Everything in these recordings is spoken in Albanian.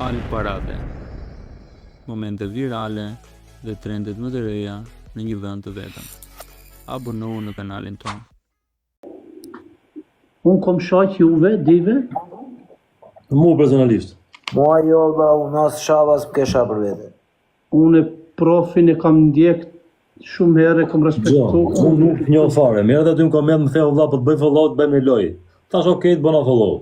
Al parave, momente virale dhe trendet më të reja në një vend të vetëm. Abonohu në kanalin tonë. Unë kom shaq juve, dive? Mu personalisht. Mua jo, valla, unë as shavas kesha për vete. Unë profin e kam ndjek shumë herë, kam respektu. Unë nuk njoh fare. Merret aty në koment më theu valla, po të bëj follow, të bëj me loj. Thash okay, të bëna follow.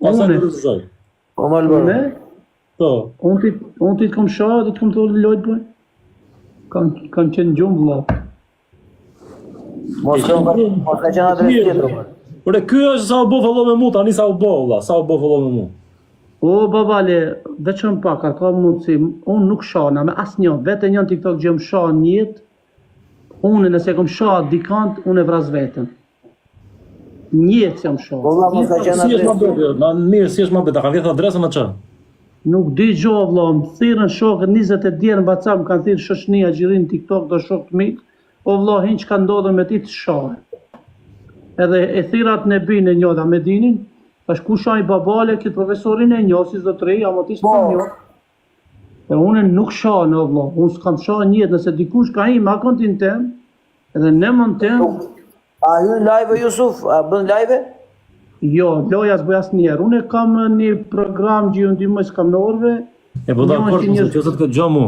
Pastaj nuk të shoj. Po mal bërë. Po. Unë ti të kom shaq, dhe të kom të lojt bëj. Kanë qenë gjumë valla. Mos ka qenë adres tjetër. Por ky është sa u bë follow me mu, tani sa u bë valla, sa u bë follow me mu. O babale, veçën pak, ka mundësi, unë nuk shana me asnjë, vete një TikTok gjë më shanë njët, unë nëse kom shanë dikant, unë e vras vetën. Njët se më shanë. Valla mos ka qenë Si është adres. më bë? Mirë, si është më bë? Ta ka vjetë adresën atë çë? Nuk di gjo, vla, më thirën shokët 20 djerë në WhatsApp, më kanë thirë shoshnia gjirin TikTok do shokët mitë, o vla, hinë që ka ndodhën me ti të shanë. Edhe e thirat në binë e njëda me dinin, tash ku shaj babale këtë profesorin e njo, si zotëri, ama ti s'ka njo. E unë nuk shanë, o vla, unë s'kam shanë njët, nëse dikush ka im akontin tem, edhe në mën tem, A hyn live Jusuf? A bën live? jo, loja s'bëj asë njerë. Unë e kam një program që ju ndihmoj s'kam në orve. E po dakord, nëse të këtë gjë mu,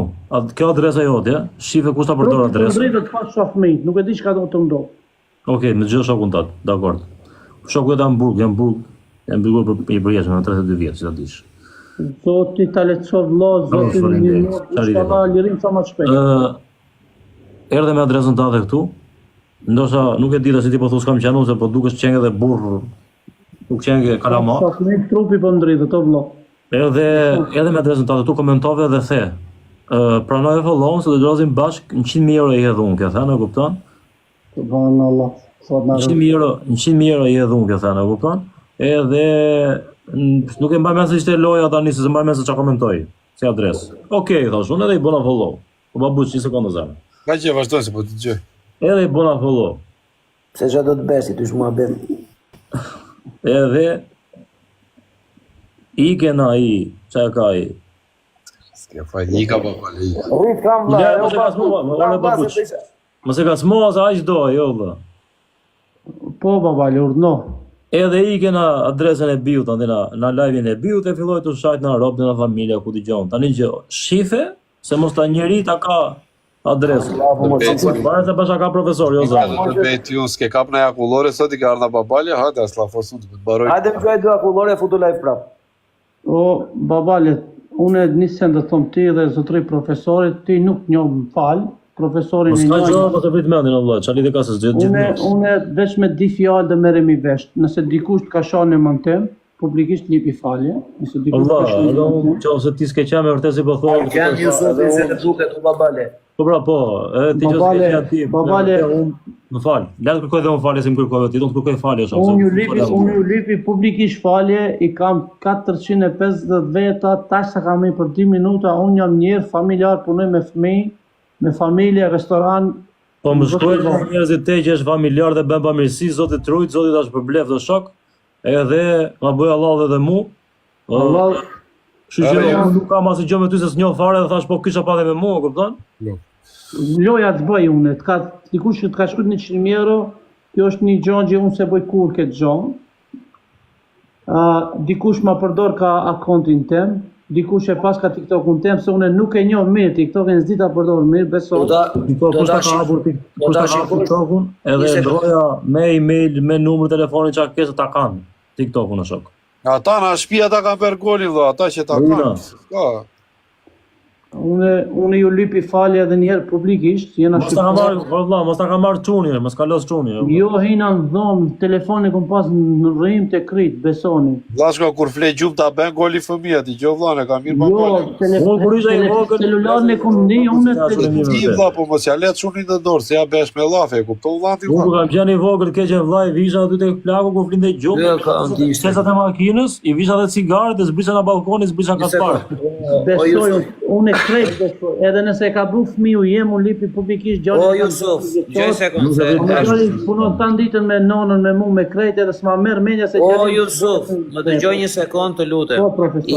kjo adresa jote, ja? Shife kush ta përdor adresën. Drejtë të pas shoh fëmijët, nuk e di çka do të ndodh. Okej, me gjë shokun tat, dakord. Shoku jam Hamburg, jam bërguar për i përjeshme në 32 vjeç, si ta dish. Zoti ta lehtësoj vëlla, zoti faleminderit. më inshallah lirim sa më shpejt. Erdhe me adresën tënde këtu. Ndoshta nuk e di se ti po thua s'kam qenë se po dukesh qengë dhe burr. Nuk qengë kalama. Sa fëmijë trupi po ndridhet, o vëlla. Edhe me adresën tënde tu komentove dhe the. Pranoj follow se do të rozim bashk 100.000 euro i hedhun, kjo thënë, e kupton? Subhanallah. Sot na 100.000 euro i hedhun, kjo thënë, e kupton? Edhe nuk e mbaj mend se ishte loja tani se mbaj mend se çka komentoi, si adresë. Okej, thash, unë edhe i bëna follow. Po babuç, një sekondë zëmë. Ka që vazhdoj se po të gjë. Edhe i bëna follow. Se çfarë do të bësh, ti shmua bën. Edhe i kena i, çka ka i. S'ke fajt, i ka po pale i. Rrit kam vlla. Ja, mos e ka smua, më ore babuç. Mos e ka smua se aq do, jo valla. po babale urdhno. Edhe i kena adresën e biut, tani na live-in e biut e filloi të shajt në rob në familja ku dëgjon. Tani që shife se mos ta njeri ta ka adresën. Para se pasha ka profesor, jo zot. Të bet ju s'ke kap në akullore, sot i ka ardha babalja, hajde as la fosu të baroj. Hajde më gjoj dy akullore futu live prap. O babale, unë nisem të thom ti dhe zotëri profesorit, ti nuk njoh më fal, profesorin Mos e ka njoh. gjë, mos e prit mendin o vëlla, çali dhe ka se gjithë. Unë veç me di fjalë dhe merrem i vesh. Nëse dikush të ka shanë në mantem, publikisht lipi falje. Nëse dikush Allah, ka shanë në unë mantem. qoftë se ti s'ke qenë me vërtet si po thon. Janë Jusufi se të duket u babale. Po pra po, edhe ti që s'ke qenë ti. Babale, Më fal, le të kërkoj dhe më falje se më kërkove ti, do të kërkoj falje shoh. unë ju lipi publikisht falje, i kam 450 veta, tash sa kam i për 2 minuta, unë jam njerë familjar, punoj me fëmijë, me familje, restoran. Po më shkruajnë njerëzit te që është familjar dhe bën pamirësi, Zoti trujt, Zoti tash përblef dhe shok. Edhe ma bëj Allah dhe mu. Allah, Kështu që unë nuk kam asnjë gjë me ty se s'njoh fare dhe thash po kisha pa dhe me mua, kupton? loja të bëj unë, dikush që të ka shkruajt 100.000 euro, kjo është një gjë që unë se bëj kur këtë gjë. Dikush ma përdor ka akontin tem, dikush e pas ka TikTokun tem, se unë nuk e njoh mirë TikTokun, s'di ta përdor mirë, besoj. Kush ta ka hapur TikTokun, edhe ndroja me email, me numër telefoni çka ke se ta kanë TikTokun në shok. Ata na shtëpia ta kanë bërë golin vëlla, ata që ta kanë. Ka. Unë ju lipi falje edhe njëherë publikisht, jena Mos ta ka marrë, valla, mos ta ka marrë çuni, mos ka los çuni. Jo, hina në dhomë, telefoni kom pas në rrim të krit, besoni. Vllashko kur fle gjup ta bën goli fëmia ti, gjë vllane ka mirë Jo, babale. celullarin e kom ndi, unë Ti vlla po mos ja let çunin të dorë, se ja bësh me llafe, e kupton vllati Unë vlla. kam qenë i vogël, keqen vllai, visha aty tek plaku kur flinte gjumë. Jo, ka ndishtë. Sesat e makinës, i visha dhe cigaret, dhe zbrisha në balkoni, zbrisha kaspar. besoj, unë e krejt, edhe nëse ka bu fëmiu jem, unë lipi publikisht gjalli. O Jusuf, gjej sekund se Më gjali punon të ditën me nonën, me mu, me krejt, edhe s'ma merë menja se O Jusuf, më dëgjoj një sekond të lutem. Po, profesor. I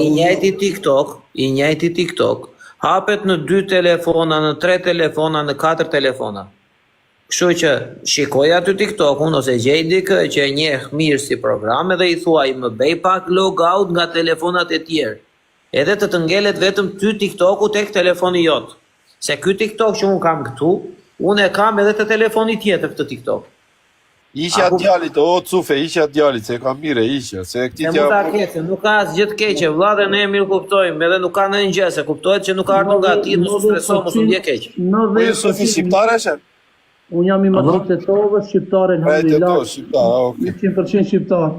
njëjti TikTok hapet në 2 telefona, në 3 telefona, në 4 telefona. Kështu që shikoj aty TikTokun ose gjej dikë që e njeh mirë si program dhe i thuaj më bëj pak logout nga telefonat e tjerë. Edhe të ngelet vetëm ty TikToku tek telefoni jot. Se ky TikTok që unë kam këtu, unë e kam edhe të telefoni tjetër këtë TikTok. Iqja djalit, o cufe, iqja djalit, se ka mire, iqja, se këti E mu ta keqe, nuk ka asgjë të keqe, vlla dhe ne mirë kuptojmë, edhe nuk ka ndonjë gjë, se kuptohet që nuk ka ardhur nga ti, mos u streso, mos u ndje keq. Po Jusufi shqiptar eshe? Unë jam i madhë të tovës, shqiptare, E të to, alhamdulillah, shqiptar, okej. 100% shqiptar.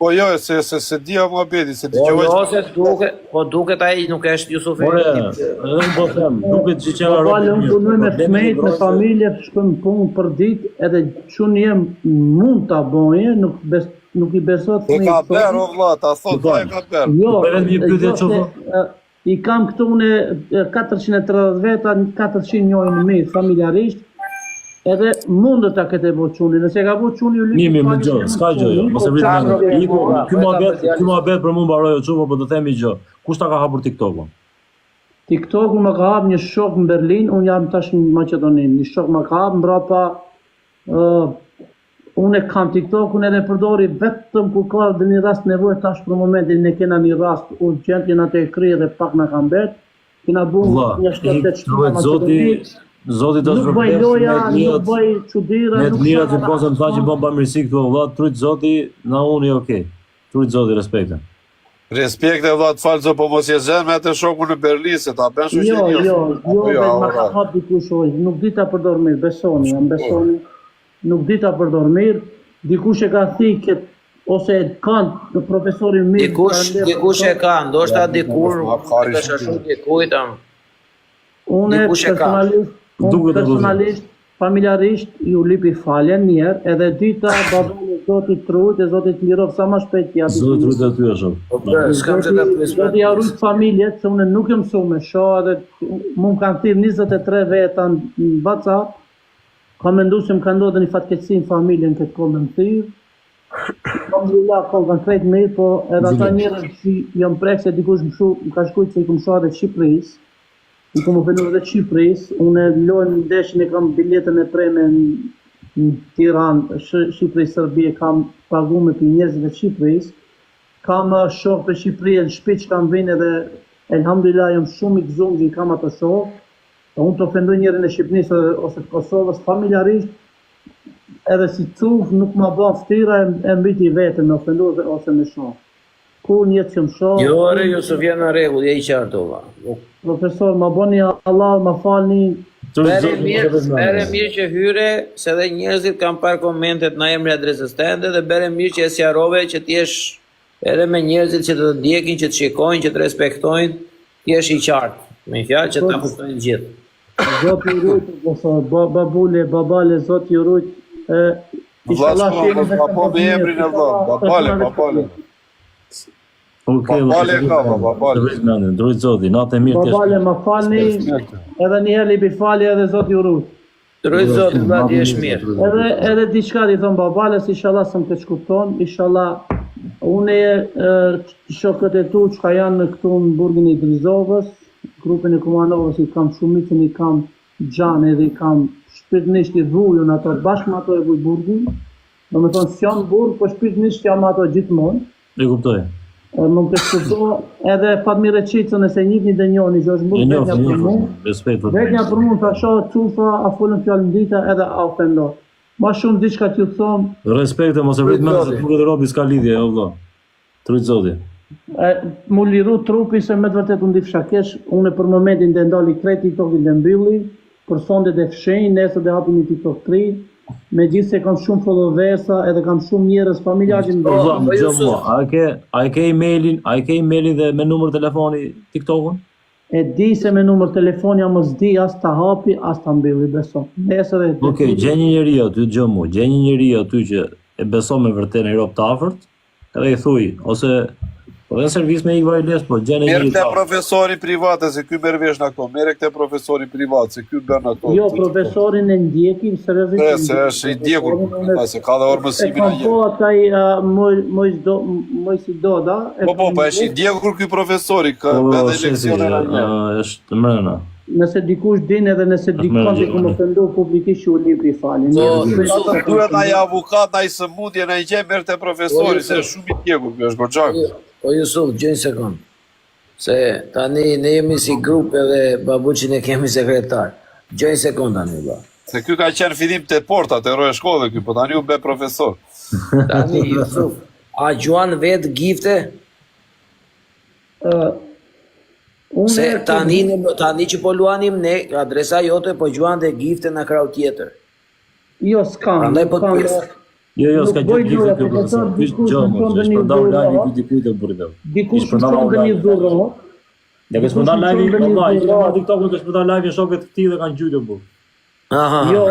Po jo, se dia më bedi, se Po dëgjoj. jo se duket ai nuk është Jusufi. Ore, edhe unë po them, duket që qena Vale, unë punoj me fëmejt, me familje, shkojmë punë për ditë, edhe që jem mund të aboje, nuk i besot E ka fëmejt. berë, o vlla, ta thot, ta e ka berë. Jo, Po edhe një pyetje jo, çfarë? I kam këtu une 430 veta, 400 njojnë mirë familjarisht, edhe mundët ta këtë e bo quni, nëse ka bo quni u lipi... Nimi më gjë, s'ka gjë jo, mos e vrit mendin. Ky muhabet për mua mbaroi o çupo, po të themi gjë. Kush ta ka hapur TikTokun? TikToku më ka hap një shok në Berlin, unë jam tash në Maqedoni, një shok më ka hap mbrapa, unë e kam TikTokun edhe përdori vetëm kur ka dhe një rast nevojë tash për momentin ne kena një rast urgjent, jena të e kry edhe pak na ka mbet, kena bu një shtetet shtuar Maqedoni. Zoti do të Nuk bëj loja, nuk bëj çuditëra, Ne të nuk mirat që posëm tha që bën bamirësi këtu valla, trujt Zoti, na uni okay. Trujt Zoti respekte. Respekte vlla të falë, po mos je zën me atë shokun në Berlin, se ta bën shoqëri. Jo, vetë ma ka hap dikush oj, nuk di ta përdor mirë, besoni, nuk di ta përdor mirë, dikush e ka thikë ose kanë profesorin mirë. Dikush e ka, ndoshta dikur, ka shashu dikujt am. Unë personalisht, familjarisht, ju lipi faljen njerë, edhe dyta babane Zotit Trujt e Zotit Lirov sa ma shpejt tja. Zoti Trujt aty është. S'kam që ta Zoti ja rujt familjet, se unë nuk jë mësu me shoh, edhe mu më kanë thirë 23 veta në WhatsApp, ka mendu se më ka ndodhe një fatkeqësi në familjen këtë kohë me më thirë. Alhamdulillah, kanë krejt mirë, po edhe ata njerëz që jam prek se dikush më ka shkujt se i këmë shoh edhe Shqipëris. I kom venu edhe Shqipëris, unë lojnë ndeshin e kam biletën e preme në Tiranë, Shqipëri, Serbi, kam pagu me për njerëzve të Shqipëris, kam shok për Shqipëri e në shtëpi që kam vinë edhe elhamdulillah jam shumë i gëzuar që i kam ato shok, unë të ofendoj njerën e Shqipërisë ose të Kosovës familjarisht, edhe si cuf nuk ma bën ftyra e mbiti vetën me ofendu ose me shok. Kur njetë që më shoh... Jo, re, Jusuf, janë në regull, je i qartë, Profesor, ma boni Allah, ma falni... Mere mirë që hyre, se dhe njerëzit kam parë komentet në emri adresës tende, dhe bere mirë që e sjarove që t'jesh edhe me njerëzit që të ndjekin, që të shikojnë, që të respektojnë, t'jesh i qartë, me fjalë që ta kuptojnë gjithë. Zoti i rujt, profesor, babule, babale, Zoti i rujt, inshallah shihemi babale. Okej, babale, drejt Zoti, natë e mirë. Babale, ma falni, edhe një herë lipi falje edhe Zoti i rujt. Drejt Zoti, vlla t'jesh mirë. Edhe diçka i thon babales, inshallah se më të shkupton, inshallah unë shokët e tu që janë në këtu në burgin e Drizovës, grupin e Kumanovës, i kam shumicën, i kam Gjan edhe i kam shpirtnisht i vujun ato, bashkë me ato e vuj burgin, do me thonë s'jam burg, po shpirtnisht jam ato gjithmonë. E kuptoj. Më të shkupto edhe Fatmire Qicën e se njitni dhe njoni, që është burg vetja për mu, vetja për mu të shohë cufa, a fullën fjallën dita edhe a ofendot. Ma shumë diçka t'ju thomë... Respekte, mos e vrit me se burë dhe robi s'ka lidhje, o vlla. Trujt Zoti. Mu liru trupi se me të vërtet unë di fshakesh, unë për momentin dhe ndali krejt TikTok-in dhe mbylli, për sondet e fshenjë, nesër dhe hapin një TikTok 3, me gjithë se kam shumë followersa edhe kam shumë njerëz familjarë Po vlla, më gjë mua, a e ke emailin dhe me numër telefoni TikTok-un? E di se me numër telefoni jam mos di as ta hapi, as ta mbylli, beso. Nesër e... Okej, gjen një njeri aty, gjë mua, gjen një njeri aty që e beson me vërtet në rob të afërt, edhe i thuj, ose Po dhe servis me ikë varjes, po gjene Merë njëri këte ta. profesori private, se ky merr vesh në ato. Merë këte profesori privat, se ky bën ato. Jo, profesorin e ndjekim, Se është i djegur, se ka dhe orë E mësimin kam a po jetë. ataj moj si doda. Po, është i djegur ky profesori, ka Po, edhe shesi, leksione a jetë. është mrena. Nëse dikush din edhe nëse dikon të kom ofendu publikisht që u libri falin. Ata duhet na i avukat, na i sëmundje, na i gjej merr te profesori, se është shumë i djegur, ky është goxhak. Po Jusuf, gjë një sekund. Se tani ne jemi si grup edhe babuqin e kemi sekretar. Gjë një sekund tani, ba. Se ky ka qenë fillim te porta, te roja shkolle ky, po tani u bë profesor. Tani, Jusuf, a gjuan vetë gifte? Se tani që po luanim ne, adresa jote po gjuan dhe gifte në krau tjetër. Jo, s'kam. Prandaj po të pjesë. Jo, s'ka Nuk bëj gjithë gjithë gjëra, kjo profesor. dikush Ky gjë, më mos thonë është një për dal dhurë, live i dikujt të burrë. Dikush më thonë dhe një dhurë. Ne kesh për dal live, Dikush më thonë vallai, një në TikTok kesh për dal live shokët të tij dhe kanë gjytur burr. Aha. Jo,